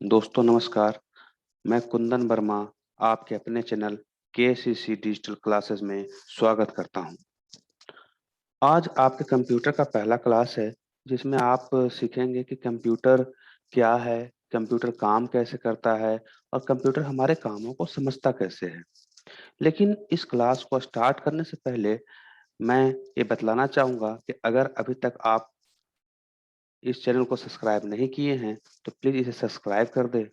दोस्तों नमस्कार, मैं कुंदन वर्मा आपके अपने चैनल केसीसी डिजिटल क्लासेस में स्वागत करता हूं। आज आपके कंप्यूटर का पहला क्लास है, जिसमें आप सीखेंगे कि कंप्यूटर क्या है, कंप्यूटर काम कैसे करता है और कंप्यूटर हमारे कामों को समझता कैसे है। लेकिन इस क्लास को स्टार्ट करने से पहले मैं ये बतलाना चाहूँगा कि अगर अभी तक आप इस चैनल को सब्सक्राइब नहीं किए हैं, तो प्लीज़ इसे सब्सक्राइब कर दें,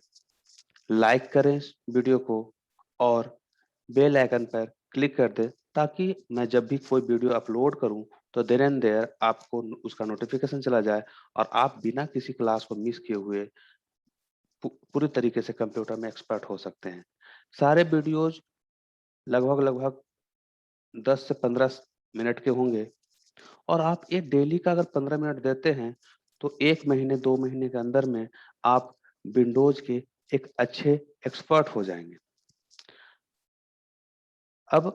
लाइक करें इस वीडियो को और बेल आइकन पर क्लिक कर दें ताकि मैं जब भी कोई वीडियो अपलोड करूं तो देयर एंड देयर आपको उसका नोटिफिकेशन चला जाए और आप बिना किसी क्लास को मिस किए हुए पूरी तरीके से कंप्यूटर में एक्सपर्ट हो सकते हैं। सारे वीडियोज लगभग लगभग 10 से 15 मिनट के होंगे और आप एक डेली का अगर 15 मिनट देते हैं तो 1 महीने 2 महीने के अंदर में आप विंडोज के एक अच्छे एक्सपर्ट हो जाएंगे। अब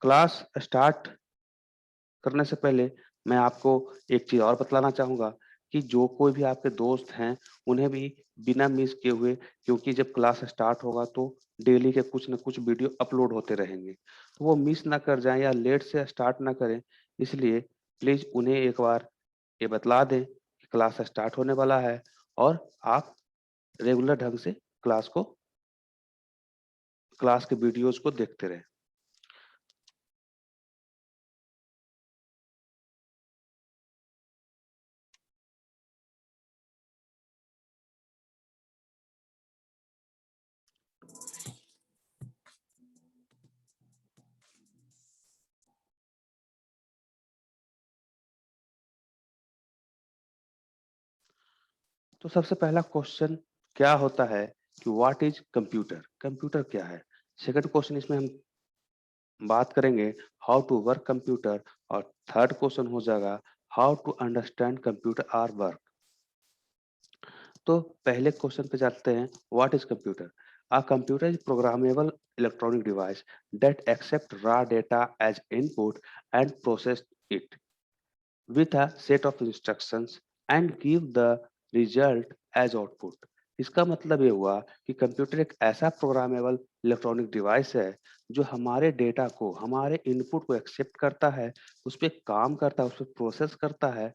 क्लास स्टार्ट करने से पहले मैं आपको एक चीज़ और बतलाना चाहूँगा कि जो कोई भी आपके दोस्त हैं, उन्हें भी बिना मिस किए हुए, क्योंकि जब क्लास स्टार्ट होगा तो डेली के कुछ न कुछ वीडियो अपलोड होते रहेंगे। तो वो मिस ना कर जाएँ या लेट से स्टार्ट ना करें, इसलिए प्लीज़ उन्हें एक बार ये बतला दें कि क्लास स्टार्ट होने वाला है और आप रेगुलर ढंग से क्लास के वीडियोज़ को देखते रहें। तो सबसे पहला क्वेश्चन क्या होता है कि व्हाट इज कंप्यूटर? कंप्यूटर क्या है? सेकंड क्वेश्चन इसमें हम बात करेंगे हाउ टू वर्क कंप्यूटर और थर्ड क्वेश्चन हो जाएगा how to understand computer are work. तो पहले क्वेश्चन पे जाते हैं, what is computer? A computer is programmable electronic device that accept raw data as input and process it with a set of instructions and give the result as output। इसका मतलब ये हुआ कि कंप्यूटर एक ऐसा प्रोग्रामेबल इलेक्ट्रॉनिक डिवाइस है जो हमारे डेटा को, हमारे इनपुट को एक्सेप्ट करता है, उस पर काम करता है, उस पर प्रोसेस करता है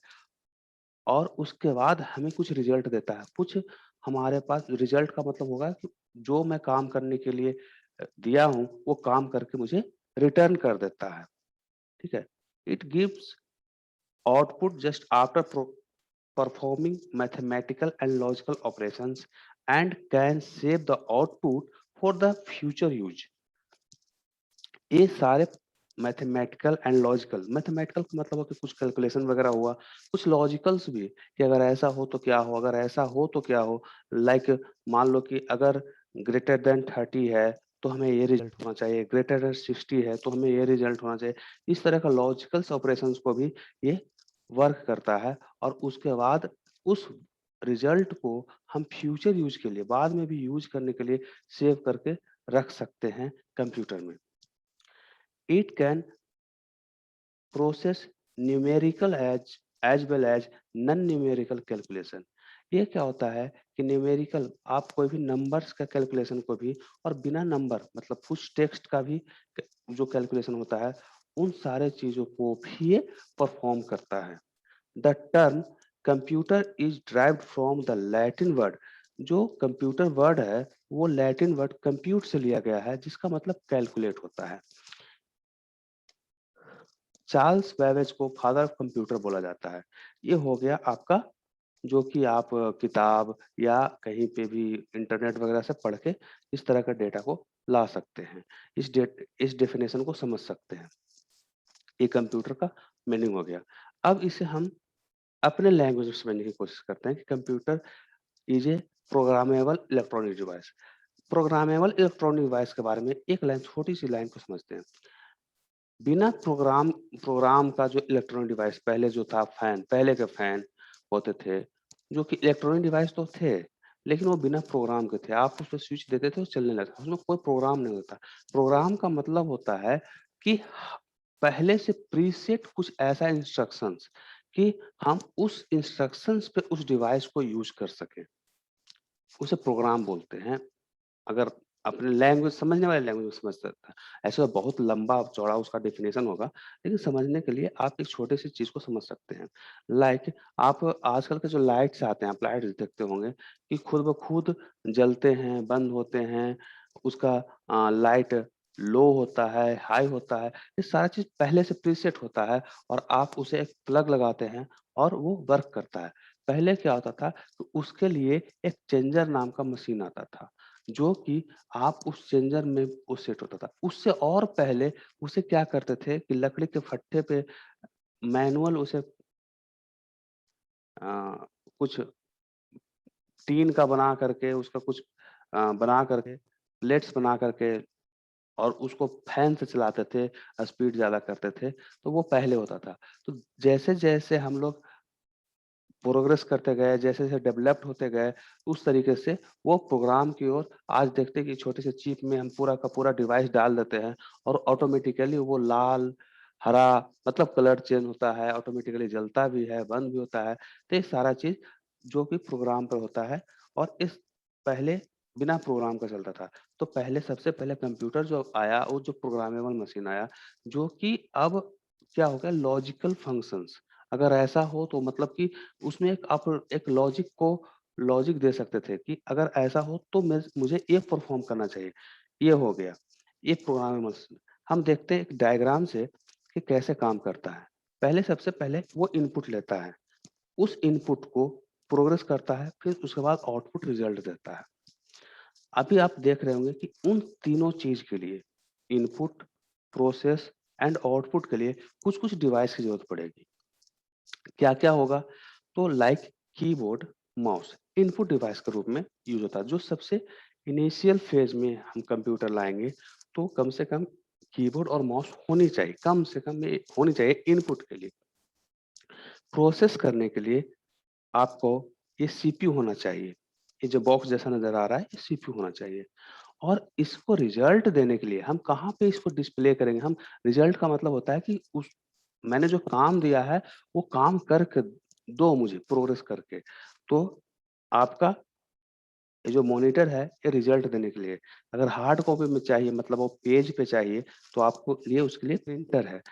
और उसके बाद हमें कुछ रिजल्ट देता है। कुछ हमारे पास रिजल्ट का मतलब होगा कि जो मैं काम करने के लिए दिया हूँ, वो काम करके मुझे रिटर्न कर देता है। ठीक है? It gives output just after performing mathematical and logical operations and can save the output for the future use। ये सारे मैथमेटिकल का मतलब हो कि कुछ कैलकुलेशन वगैरह हुआ, कुछ लॉजिकल्स भी कि अगर ऐसा हो तो क्या हो, अगर ऐसा हो तो क्या हो। लाइक मान लो कि अगर ग्रेटर देन 30 है तो हमें ये रिजल्ट होना चाहिए, ग्रेटर देन 60 है तो हमें ये रिजल्ट होना चाहिए। इस तरह का लॉजिकल्स ऑपरेशंस को भी ये वर्क करता है और उसके बाद उस रिजल्ट को हम फ्यूचर यूज के लिए, बाद में भी यूज करने के लिए सेव करके रख सकते हैं कंप्यूटर में। It can process numerical as well as non numerical calculation। ये क्या होता है कि न्यूमेरिकल आप कोई भी नंबर्स का कैलकुलेशन को भी और बिना नंबर मतलब कुछ टेक्स्ट का भी जो कैलकुलेशन होता है, उन सारे चीजों को भी ये परफॉर्म करता है। The term computer is derived from the Latin word. जो कंप्यूटर वर्ड है वो लैटिन वर्ड कंप्यूट से लिया गया है, जिसका मतलब कैलकुलेट होता है। चार्ल्स बेबेज को फादर ऑफ कंप्यूटर बोला जाता है। ये हो गया आपका जो कि आप किताब या कहीं पे भी इंटरनेट वगैरह से पढ़ के इस तरह का डेटा को ला सकते हैं। इस डेफिनेशन को समझ सकते हैं। ये कंप्यूटर का मीनिंग हो गया। अब इसे हम अपने लैंग्वेज में समझने की कोशिश करते हैं कि computer is a programmable electronic device. Programmable electronic device के बारे में एक लाइन, छोटी सी लाइन को समझते हैं। बिना प्रोग्राम का जो इलेक्ट्रॉनिक डिवाइस पहले जो था, फैन, पहले के फैन होते थे जो कि इलेक्ट्रॉनिक डिवाइस तो थे, लेकिन वो बिना प्रोग्राम के थे। आप उस पर स्विच देते थे, वो चलने लगता, उसमें कोई प्रोग्राम नहीं होता। प्रोग्राम का मतलब होता है कि पहले से प्रीसेट कुछ ऐसा इंस्ट्रक्शंस कि हम उस इंस्ट्रक्शंस पे उस डिवाइस को यूज कर सकें। उसे प्रोग्राम बोलते हैं। अगर अपने लैंग्वेज समझने वाले लैंग्वेज में समझ सकता है। ऐसे तो बहुत लंबा चौड़ा उसका डेफिनेशन होगा, लेकिन समझने के लिए आप एक छोटे सी चीज को समझ सकते हैं। लाइक आप आजकल के जो लाइट्स आते हैं, आप लाइट्स देखते होंगे कि खुद ब खुद जलते हैं, बंद होते हैं। उसका लाइट लो होता है, हाई होता है। ये सारा चीज पहले से प्रीसेट होता है और आप उसे एक प्लग लगाते हैं और वो वर्क करता है। पहले क्या होता था कि उसके लिए एक चेंजर नाम का मशीन आता था, जो कि आप उस चेंजर में वो सेट होता था। उससे और पहले उसे क्या करते थे कि लकड़ी के फट्टे पे मैनुअल उसे अ, कुछ टीन का बना करके उसका कुछ बना करके प्लेट्स बना करके और उसको फैन से चलाते थे, स्पीड ज़्यादा करते थे, तो वो पहले होता था। तो जैसे-जैसे हम लोग प्रोग्रेस करते गए, जैसे-जैसे डेवलप्ड होते गए, उस तरीके से वो प्रोग्राम की ओर आज देखते हैं कि छोटे से चिप में हम पूरा का पूरा डिवाइस डाल देते हैं और ऑटोमेटिकली वो लाल, हरा मतलब कलर चेंज होता है, ऑटोमेटिकली जलता भी है, बंद भी होता है। तो ये सारा चीज़ जो कि प्रोग्राम पे होता है और इस पहले बिना प्रोग्राम का चलता था। तो पहले सबसे पहले कंप्यूटर जो आया, वो जो प्रोग्रामेबल मशीन आया, जो कि अब क्या हो गया लॉजिकल फंक्शंस। अगर ऐसा हो तो मतलब कि उसमें एक आप एक लॉजिक दे सकते थे कि अगर ऐसा हो तो मुझे ये परफॉर्म करना चाहिए। ये हो गया, ये प्रोग्रामेबल मशीन। हम देखते हैं एक डायग्राम से कि कैसे काम करता है। पहले सबसे पहले वो इनपुट लेता है, उस इनपुट को प्रोग्रेस करता है, फिर उसके बाद आउटपुट रिजल्ट देता है। अभी आप देख रहे होंगे कि उन तीनों चीज के लिए इनपुट, प्रोसेस एंड आउटपुट के लिए कुछ-कुछ डिवाइस की जरूरत पड़ेगी। क्या-क्या होगा? तो like keyboard, mouse input device के रूप में यूज़ होता है। जो सबसे इनिशियल फेज़ में हम कंप्यूटर लाएँगे, तो कम से कम कीबोर्ड और माउस होनी चाहिए। कम से कम ये होनी चाहिए इनपुट के लिए। प्रोसेस करने के लिए आपको ये सीपीयू होना चाहिए। ये जो बॉक्स जैसा नज़र आ रहा है, ये सीपीयू होना चाहिए। और इसको रिज़ल्ट देने के लिए हम कहाँ पे इसको डिस्प्ले करेंगे? हम रिज़ल्ट का मतलब होता है कि उस मैंने जो काम दिया है, वो काम करके दो मुझे प्रोग्रेस करके। तो आपका ये जो मॉनिटर है, ये रिज़ल्ट देने के लिए। अगर हार्ड कॉपी में चाहिए मतलब वो पेज पे चाहिए, तो आपको लिए उसके लिए प्रिंटर है।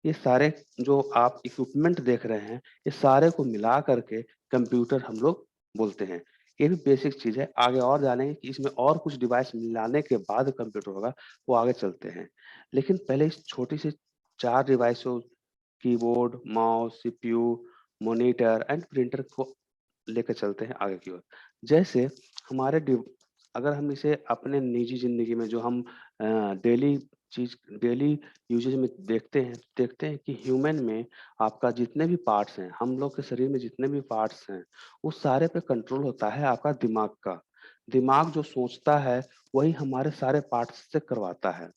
ये सारे जो आप इक्विपमेंट देख रहे हैं, ये सारे को मिला करके कंप्यूटर हम लोग बोलते हैं। ये भी बेसिक चीज़ है। आगे और जानेंगे कि इसमें और कुछ डिवाइस मिलाने के बाद कंप्यूटर होगा, वो आगे चलते हैं। लेकिन पहले इस छोटी सी 4 डिवाइसों keyboard, mouse, CPU, monitor and printer को लेके चलते हैं आगे की ओर। जैसे हमारे डिव अगर हम इसे अपने निजी ज़िंदगी में जो हम डेली डेली यूजेज में देखते हैं कि ह्यूमन में आपका जितने भी पार्ट्स हैं, हम लोग के शरीर में जितने भी पार्ट्स हैं, वो सारे पे कंट्रोल होता है आपका दिमाग का। दिमाग जो सोचता है, वही हमारे सारे पार्ट्स से करवाता है।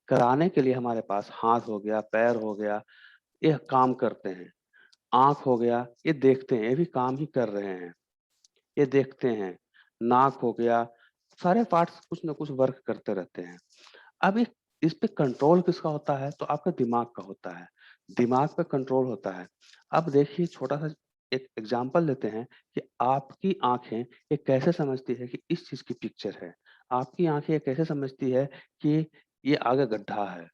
कराने के लिए हमारे पास हाथ हो गया, पैर हो गया, ये काम करते हैं। आँख हो गया, ये देखते हैं, ये भी काम ही कर रहे हैं। ये देखते हैं, नाक हो गया, सारे पार्ट्स कुछ न कुछ वर्क करते रहते हैं। अब इस पे कंट्रोल किसका होता है? तो आपका दिमाग का होता है। दिमाग पे कंट्रोल होता है। अब देखिए छोटा-सा एक एग्ज़ाम्पल लेते हैं कि आपकी आँखें ये कैसे समझती है कि इस चीज़ की पिक्चर है। आपकी आँखें ये कैसे समझती है कि ये आगे गड्ढा है।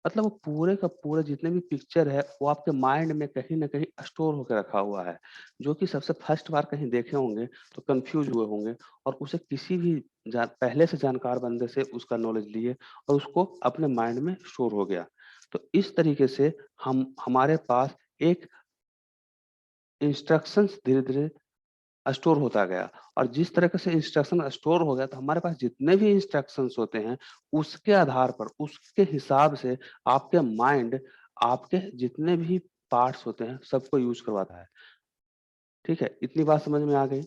मतलब वो पूरे का पूरा जितने भी पिक्चर है, वो आपके माइंड में कहीं न कहीं स्टोर होके रखा हुआ है। जो कि सबसे फर्स्ट बार कहीं देखे होंगे, तो कन्फ्यूज़ हुए होंगे और उसे किसी भी पहले से जानकार बंदे से उसका नॉलेज लिए और उसको अपने माइंड में स्टोर हो गया। तो इस तरीके से हम हमारे पास एक इंस्ट्रक्शंस धीरे-धीरे स्टोर होता गया और जिस तरीके से इंस्ट्रक्शन स्टोर हो गया तो हमारे पास जितने भी इंस्ट्रक्शंस होते हैं, उसके आधार पर, उसके हिसाब से आपके माइंड आपके जितने भी पार्ट्स होते हैं, सबको यूज़ करवाता है। ठीक है? इतनी बात समझ में आ गई?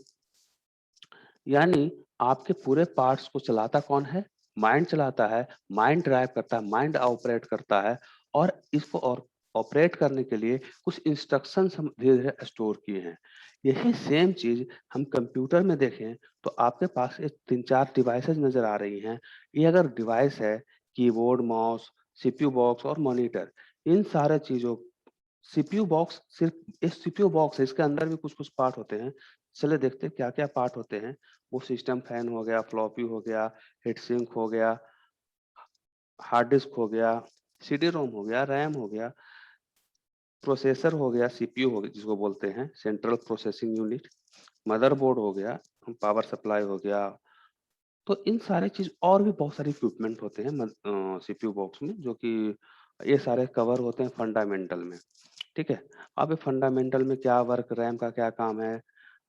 यानी आपके पूरे पार्ट्स को चलाता कौन है? माइंड चलाता है, माइंड ड्राइव करता है, माइंड ऑपरेट करता है और इसको और ऑपरेट करने के लिए कुछ इंस्ट्रक्शंस हम धीरे-धीरे स्टोर किए हैं। यही सेम चीज़ हम कंप्यूटर में देखें तो आपके पास ये 3-4 डिवाइसेज़ नज़र आ रही हैं। ये अगर डिवाइस है कीबोर्ड, माउस, सीपीयू बॉक्स और मॉनिटर इन सारे चीज़ों सीपीयू बॉक्स सिर्फ़ ये सीपीयू बॉक्स है, इसके अंदर भी कुछ-कुछ पार्ट होते हैं। चलिए देखते हैं क्या-क्या पार्ट होते हैं। वो सिस्टम फैन हो गया, फ्लॉपी हो गया, हीट सिंक हो गया, हार्ड डिस्क हो गया, सीडी-रोम हो गया, रैम हो गया, प्रोसेसर हो गया, सीपीयू हो गया जिसको बोलते हैं सेंट्रल प्रोसेसिंग यूनिट, मदरबोर्ड हो गया, पावर सप्लाई हो गया। तो इन सारे चीज़ और भी बहुत सारे इक्विपमेंट होते हैं सीपीयू बॉक्स में जो कि ये सारे कवर होते हैं फंडामेंटल में, ठीक है? अब ये फंडामेंटल में क्या वर्क, रैम का क्या काम है,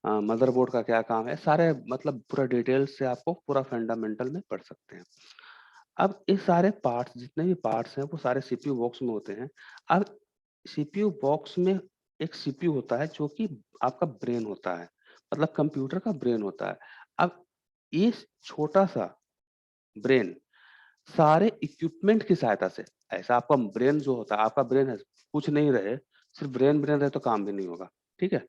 मदरबोर्ड का क्या काम है, सारे मतलब पूरा डिटेल से आपको पूरा फंडामेंटल में पढ़ सकते हैं। अब ये सारे पार्ट्स जितने भी पार्ट्स हैं वो सारे सीपीयू बॉक्स में होते हैं। अब सीपीयू बॉक्स में एक सीपीयू होता है जो कि आपका ब्रेन होता है, मतलब कंप्यूटर का ब्रेन होता है। अब इस छोटा-सा ब्रेन सारे इक्विपमेंट की सहायता से, ऐसा आपका ब्रेन जो होता है, आपका ब्रेन है, कुछ नहीं रहे, सिर्फ ब्रेन रहे तो काम भी नहीं होगा, ठीक है?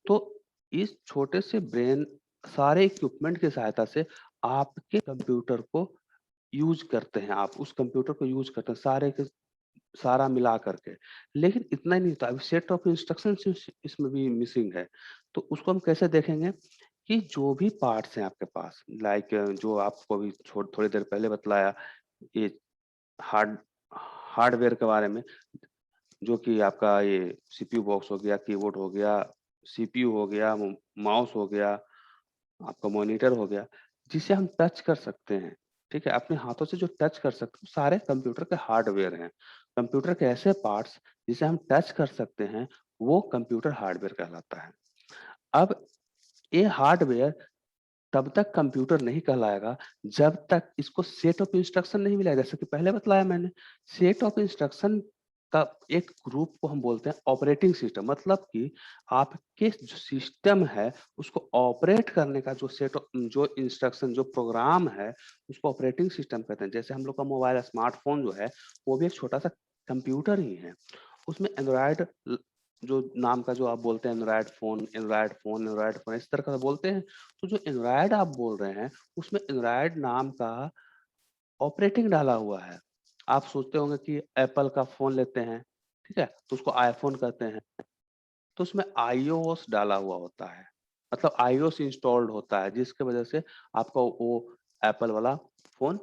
तो इस छोटे से ब्रेन सारे इक्विपमेंट की सहायता से आपके कंप्यूटर को यूज़ करते हैं, आप उस कंप्यूटर को यूज़ करते हैं सारे के सारा मिला करके। लेकिन इतना ही नहीं होता, अभी सेट ऑफ इंस्ट्रक्शंस इसमें भी मिसिंग है। तो उसको हम कैसे देखेंगे कि जो भी पार्ट्स हैं आपके पास, लाइक जो आपको अभी थोड़ी देर पहले बतलाया, ये हार्ड हार्डवेयर के बारे में, जो कि आपका ये सीपीयू बॉक्स हो गया, कीबोर्ड हो गया, सीपीयू हो गया, माउस हो गया, आपका मॉनिटर हो गया, जिसे हम टच कर सकते हैं, ठीक है? अपने हाथों से जो टच कर सकते हैं, सारे कंप्यूटर के हार्डवेयर हैं। कंप्यूटर के ऐसे पार्ट्स जिसे हम टच कर सकते हैं, वो कंप्यूटर हार्डवेयर कहलाता है। अब ये हार्डवेयर तब तक कंप्यूटर नहीं कहलाएगा जब तक इसको सेट ऑफ इंस्ट्रक्शन नहीं मिलेगा। जैसे कि पहले बतलाया मैंने, सेट ऑफ इंस्ट्रक्शन का एक ग्रुप को हम बोलते हैं ऑपरेटिंग सिस्टम, मतलब कि आपके जो सिस्टम है उसको ऑपरेट करने का जो इंस्ट्रक्शन जो प्रोग्राम है उसको ऑपरेटिंग सिस्टम कहते हैं। जैसे हम लोग का मोबाइल स्मार्टफोन जो है वो भी एक छोटा सा कंप्यूटर ही है। उसमें एंड्रॉयड जो नाम का जो आप बोलते हैं एंड्रॉयड फ़ोन इस तरह का बोलते हैं। तो जो एंड्रॉयड आप बोल रहे हैं, उसमें एंड्रॉयड नाम का ऑपरेटिंग डाला हुआ है। आप सोचते होंगे कि एप्पल का फ़ोन लेते हैं, ठीक है? तो उसको आईफ़ोन कहते हैं। तो उसमें आईओएस डाला हुआ होता है, मतलब आईओएस इंस्टॉल्ड होता है, जिसकी वजह से आपका वो एप्पल वाला फ़ोन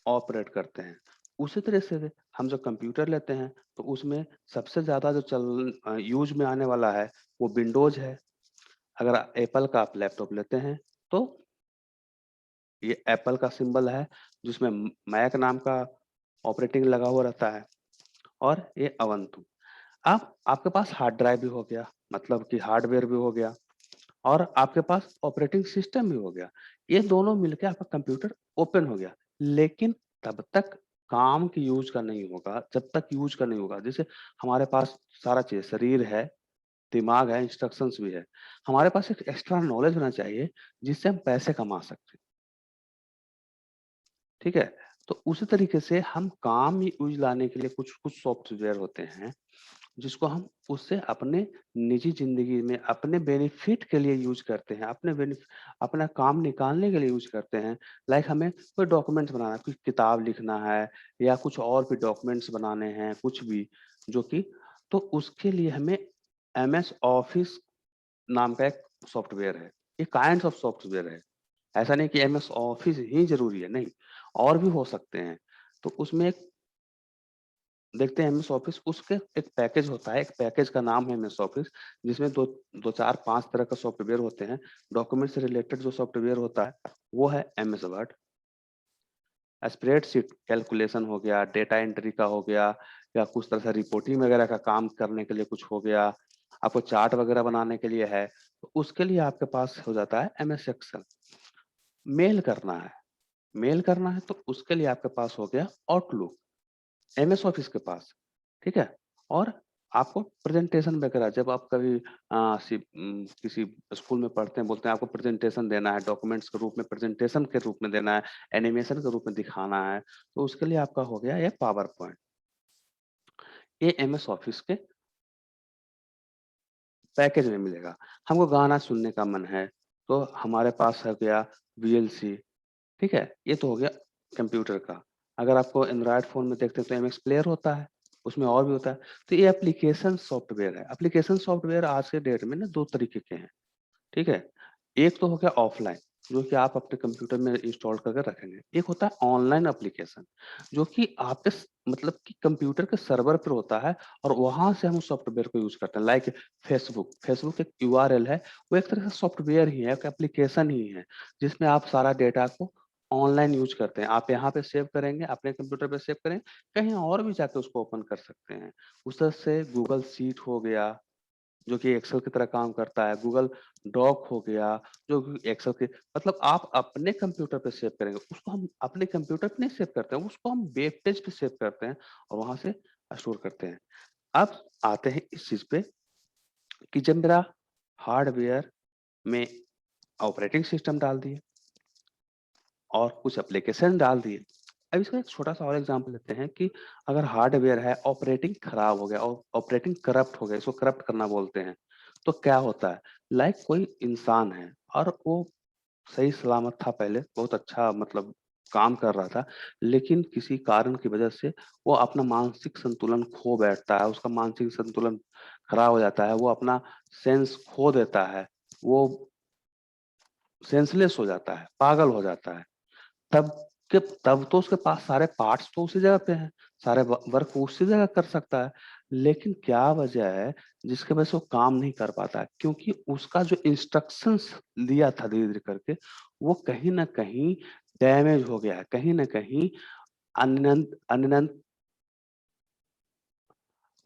ऑपरेट करते हैं। उसी तरह से हम जब कंप्यूटर लेते हैं, तो उसमें सबसे ज़्यादा जो यूज़ में आने वाला है, वो विंडोज़ है। अगर एप्पल का आप लैपटॉप लेते हैं, तो ये एप्पल का सिंबल है, जिसमें मैक नाम का ऑपरेटिंग लगा हुआ रहता है और ये उबुंटू। अब आपके पास हार्ड ड्राइव भी हो गया, मतलब कि हार्डवेयर भी हो गया और आपके पास ऑपरेटिंग सिस्टम भी हो गया। ये दोनों मिलके आपका कंप्यूटर ओपन हो गया। लेकिन तब तक काम की यूज़ का नहीं होगा, जब तक यूज़ का नहीं होगा। जैसे हमारे पास सारा चीज़ शरीर है, दिमाग है, इंस्ट्रक्शंस भी है। हमारे पास एक एक्स्ट्रा नॉलेज होना चाहिए, जिससे हम पैसे कमा सकते हैं। ठीक है? तो उसी तरीके से हम काम में यूज़ लाने के लिए कुछ-कुछ सॉफ्टवेयर होते हैं, जिसको हम उससे अपने निजी ज़िंदगी में अपने बेनिफिट के लिए यूज़ करते हैं, अपना काम निकालने के लिए यूज़ करते हैं। लाइक हमें कोई डॉक्यूमेंट्स बनाना है, कोई किताब लिखना है या कुछ और भी डॉक्यूमेंट्स बनाने हैं, कुछ भी जो कि तो उसके लिए हमें एमएस ऑफिस नाम का एक सॉफ्टवेयर है। ये काइंड्स ऑफ सॉफ्टवेयर है। ऐसा नहीं कि एमएस ऑफिस ही ज़रूरी है, नहीं, और भी हो सकते हैं। तो उसमें एक देखते हैं एमएस ऑफिस, उसके एक पैकेज होता है, एक पैकेज का नाम है एमएस ऑफिस, जिसमें 2 4 5 तरह का सॉफ्टवेयर होते हैं। डॉक्यूमेंट से रिलेटेड जो सॉफ्टवेयर होता है, वो है एमएस वर्ड। स्प्रेडशीट कैलकुलेशन हो गया, डेटा एंट्री का हो गया या कुछ तरह से रिपोर्टिंग वगैरह का काम करने के लिए कुछ हो गया, आपको चार्ट वगैरह बनाने के लिए है, तो उसके लिए आपके पास हो जाता है एमएस एक्सेल। मेल करना है, मेल करना है तो उसके लिए आपके पास हो गया आउटलुक, एमएस ऑफिस के पास, ठीक है? और आपको प्रेज़ेंटेशन वगैरह जब आप कभी किसी स्कूल में पढ़ते हैं, बोलते हैं आपको प्रेज़ेंटेशन देना है, डॉक्यूमेंट्स के रूप में प्रेज़ेंटेशन के रूप में देना है, एनिमेशन के रूप में दिखाना है, तो उसके लिए आपका हो गया ये पावर पॉइंट। ये एमएस ऑफिस के पैकेज में मिलेगा। हमको गाना सुनने का मन है, तो हमारे पास हो गया वीएलसी, ठीक है? ये तो हो गया कंप्यूटर का। अगर आपको एंड्रॉयड फ़ोन में देखते हैं तो एमएक्स प्लेयर होता है, उसमें और भी होता है। तो ये एप्लीकेशन सॉफ्टवेयर है। एप्लीकेशन सॉफ्टवेयर आज के डेट में ना 2 तरीके के हैं, ठीक है? एक तो हो गया ऑफलाइन, जो कि आप अपने कंप्यूटर में इंस्टॉल करके रखेंगे। एक होता है ऑनलाइन एप्लीकेशन, जो कि आपके मतलब कि कंप्यूटर के सर्वर पर होता है और वहाँ से हम उस सॉफ्टवेयर को यूज़ करते हैं। लाइक फेसबुक, फेसबुक एक यूआरएल है, वो एक तरह से सॉफ्टवेयर ही है, एक एप्लीकेशन ही है, जिसमें आप सारा डेटा को ऑनलाइन यूज़ करते हैं। आप यहाँ पे सेव करेंगे, अपने कंप्यूटर पे सेव करेंगे, कहीं और भी जाके उसको ओपन कर सकते हैं। उस तरह से गूगल शीट हो गया, जो कि एक्सेल की तरह काम करता है, गूगल डॉक हो गया, जो कि एक्सेल के मतलब आप अपने कंप्यूटर पे सेव करेंगे, उसको हम अपने कंप्यूटर पे नहीं सेव करते हैं, उसको हम वेब पेज पे सेव करते हैं और वहाँ से स्टोर करते हैं। अब आते हैं इस चीज़ पे कि जब मेरा हार्डवेयर में ऑपरेटिंग सिस्टम डाल दिए और कुछ एप्लीकेशन डाल दिए। अब इसका एक छोटा-सा और एग्ज़ाम्पल लेते हैं कि अगर हार्डवेयर है, ऑपरेटिंग खराब हो गया और ऑपरेटिंग करप्ट हो गया, इसको करप्ट करना बोलते हैं, तो क्या होता है? लाइक कोई इंसान है और वो सही सलामत था पहले, बहुत अच्छा मतलब काम कर रहा था, लेकिन किसी कारण की वजह से वो अपना मानसिक संतुलन खो बैठता है, उसका मानसिक संतुलन खराब हो जाता है, वो अपना सेंस खो देता है, वो सेंसलेस हो जाता है, पागल हो जाता है। तब तब तो उसके पास सारे पार्ट्स तो उसी जगह पे हैं, सारे वर्क वो उसी जगह कर सकता है। लेकिन क्या वजह है जिसकी वजह से वो काम नहीं कर पाता है? क्योंकि उसका जो इंस्ट्रक्शंस लिया था धीरे-धीरे करके, वो कहीं न कहीं डैमेज हो गया है, कहीं न कहीं अनियंत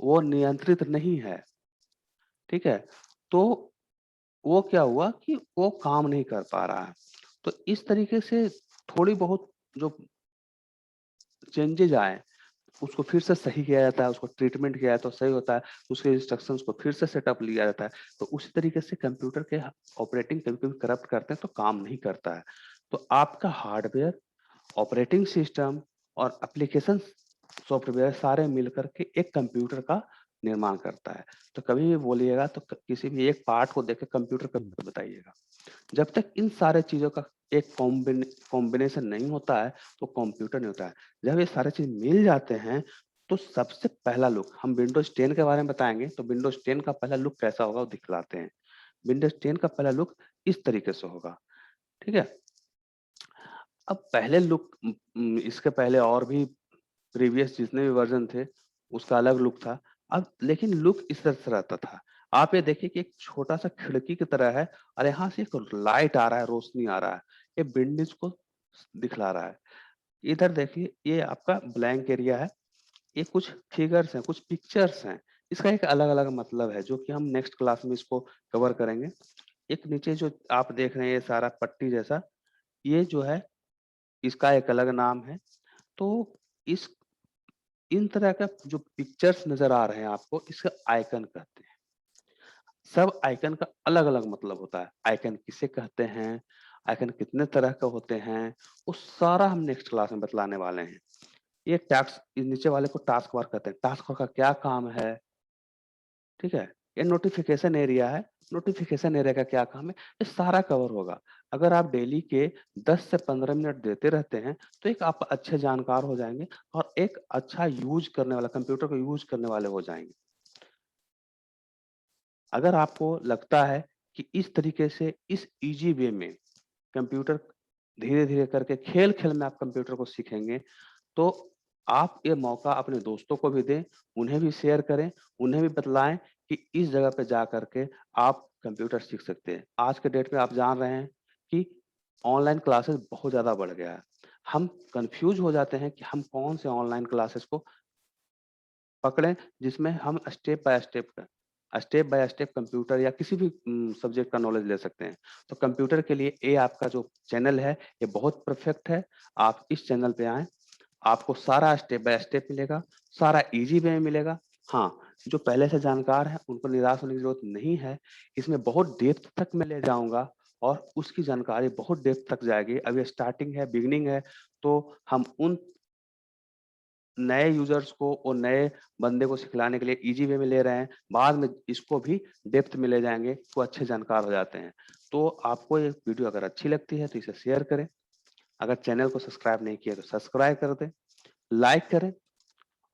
वो नियंत्रित नहीं है, ठीक है? तो वो क्या हुआ कि वो काम नहीं कर पा रहा है। तो इस तरीके से थोड़ी बहुत जो चेंजेज़ आए, उसको फिर से सही किया जाता है, उसको ट्रीटमेंट किया जाता है तो सही होता है, उसके इंस्ट्रक्शंस को फिर से सेटअप लिया जाता है। तो उसी तरीके से कंप्यूटर के ऑपरेटिंग कभी-कभी करप्ट करते हैं तो काम नहीं करता है। तो आपका हार्डवेयर, ऑपरेटिंग सिस्टम और एप्लीकेशन सॉफ्टवेयर सारे मिलकर के एक कंप्यूटर का निर्माण करता है। तो कभी भी बोलिएगा तो किसी भी एक पार्ट को देख के कंप्यूटर का बताइएगा। जब तक इन सारे चीज़ों का एक कॉम्बिनेशन नहीं होता है, तो कंप्यूटर नहीं होता है। जब ये सारे चीज़ मिल जाते हैं, तो सबसे पहला लुक हम विंडोज़ 10 के बारे में बताएँगे, तो विंडोज़ 10 का पहला लुक कैसा होगा वो दिखलाते हैं। विंडोज़ 10 का पहला लुक इस तरीके से होगा, ठीक है? अब पहले लुक इसके पहले और भी प्रीवियस जितने भी वर्ज़न थे, उसका अलग लुक था। अब लेकिन लुक इस तरह से रहता था। आप ये देखिए कि एक छोटा-सा खिड़की की तरह है और यहाँ से एक लाइट आ रहा है, रोशनी आ रहा है। ये विंडोज़ को दिखला रहा है। इधर देखिए ये आपका ब्लैंक एरिया है। ये कुछ फिगर्स हैं, कुछ पिक्चर्स हैं। इसका एक अलग-अलग मतलब है जो कि हम नेक्स्ट क्लास में इसको कवर करेंगे। एक नीचे जो आप देख रहे हैं ये सारा पट्टी जैसा, ये जो है इसका एक अलग नाम है। तो इस इन तरह का जो पिक्चर्स नज़र आ रहे हैं आपको, इसे आइकन कहते हैं। सब आइकन का अलग-अलग मतलब होता है। आइकन किसे कहते हैं, आइकन कितने तरह के होते हैं, वो सारा हम नेक्स्ट क्लास में बतलाने वाले हैं। ये टास्क इस नीचे वाले को टास्क बार कहते हैं। टास्क बार का क्या काम है, ठीक है? ये नोटिफ़िकेशन एरिया है। नोटिफ़िकेशन एरिया का क्या काम है, ये सारा कवर होगा। अगर आप डेली के 10 से 15 मिनट देते रहते हैं, तो एक आप अच्छे जानकार हो जाएँगे और एक अच्छा यूज़ करने वाला कंप्यूटर को यूज़ करने वाले हो जाएँगे। अगर आपको लगता है कि इस तरीके से इस ईज़ी वे में कंप्यूटर धीरे-धीरे करके खेल-खेल में आप कंप्यूटर को सीखेंगे, तो आप ये मौका अपने दोस्तों को भी दें, उन्हें भी शेयर करें, उन्हें भी बतलाएँ कि इस जगह पे जा कर के आप कंप्यूटर सीख सकते हैं। आज के डेट में आप जान रहे हैं कि ऑनलाइन क्लासेस बहुत ज़्यादा बढ़ गया है। हम कन्फ्यूज़ हो जाते हैं कि हम कौन से ऑनलाइन क्लासेस को पकड़ें जिसमें हम स्टेप बाय स्टेप कंप्यूटर या किसी भी सब्जेक्ट का नॉलेज ले सकते हैं। तो कंप्यूटर के लिए ये आपका जो चैनल है, ये बहुत परफेक्ट है। आप इस चैनल पे आएँ, आपको सारा स्टेप बाय स्टेप मिलेगा, सारा ईज़ी वे में मिलेगा। हाँ, जो पहले से जानकार हैं, उनको निराश होने की ज़रूरत नहीं है। इसमें बहुत डेप्थ तक मैं ले जाऊँगा और उसकी जानकारी बहुत डेप्थ तक जाएगी। अभी स्टार्टिंग है, बिगिनिंग है, तो हम उन नए यूज़र्स को और नए बंदे को सिखलाने के लिए ईज़ी वे में ले रहे हैं। बाद में इसको भी डेप्थ में ले जाएँगे, तो अच्छे जानकार हो जाते हैं। तो आपको ये वीडियो अगर अच्छी लगती है, तो इसे शेयर करें। अगर चैनल को सब्सक्राइब नहीं किया, तो सब्सक्राइब कर दें, लाइक करें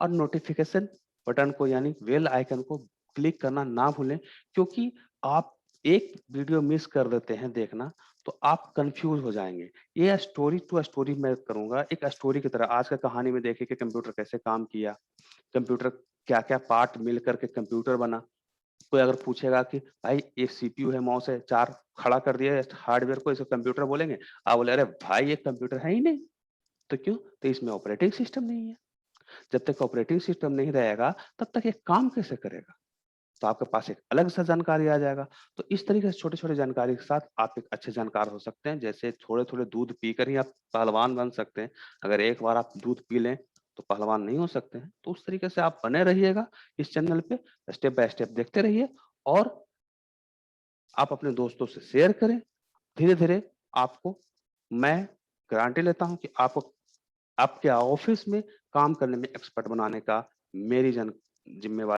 और नोटिफ़िकेशन बटन को यानी बेल आइकन को क्लिक करना ना भूलें क्योंकि आप एक वीडियो मिस कर देते हैं देखना, तो आप कन्फ्यूज़ हो जाएँगे। ये स्टोरी टू स्टोरी मैं करूँगा, एक स्टोरी की तरह। आज का कहानी में देखिए कि कंप्यूटर कैसे काम किया, कंप्यूटर क्या-क्या पार्ट मिल कर के कंप्यूटर बना। कोई अगर पूछेगा कि भाई ये सीपीयू है, माउस है, 4 खड़ा कर दिया है हार्डवेयर को, इसे कंप्यूटर बोलेंगे? आप बोले, "अरे भाई ये कंप्यूटर है ही नहीं।" तो क्यों? तो इसमें ऑपरेटिंग सिस्टम नहीं है। जब तक ऑपरेटिंग सिस्टम नहीं रहेगा, तब तक ये काम कैसे करेगा? तो आपके पास एक अलग-सा जानकारी आ जाएगा। तो इस तरीके से छोटे-छोटे जानकारी के साथ आप एक अच्छे जानकार हो सकते हैं। जैसे थोड़े-थोड़े दूध पीकर ही आप पहलवान बन सकते हैं। अगर एक बार आप दूध पी लें, तो पहलवान नहीं हो सकते हैं। तो उस तरीके से आप बने रहिएगा इस चैनल पे, स्टेप बाय स्टेप देखते रहिए और आप अपने दोस्तों से शेयर करें। धीरे-धीरे आपको मैं गारंटी लेता हूँ कि आपको आपके ऑफ़िस में काम करने में एक्सपर्ट बनाने का मेरी ज़िम्मेवारी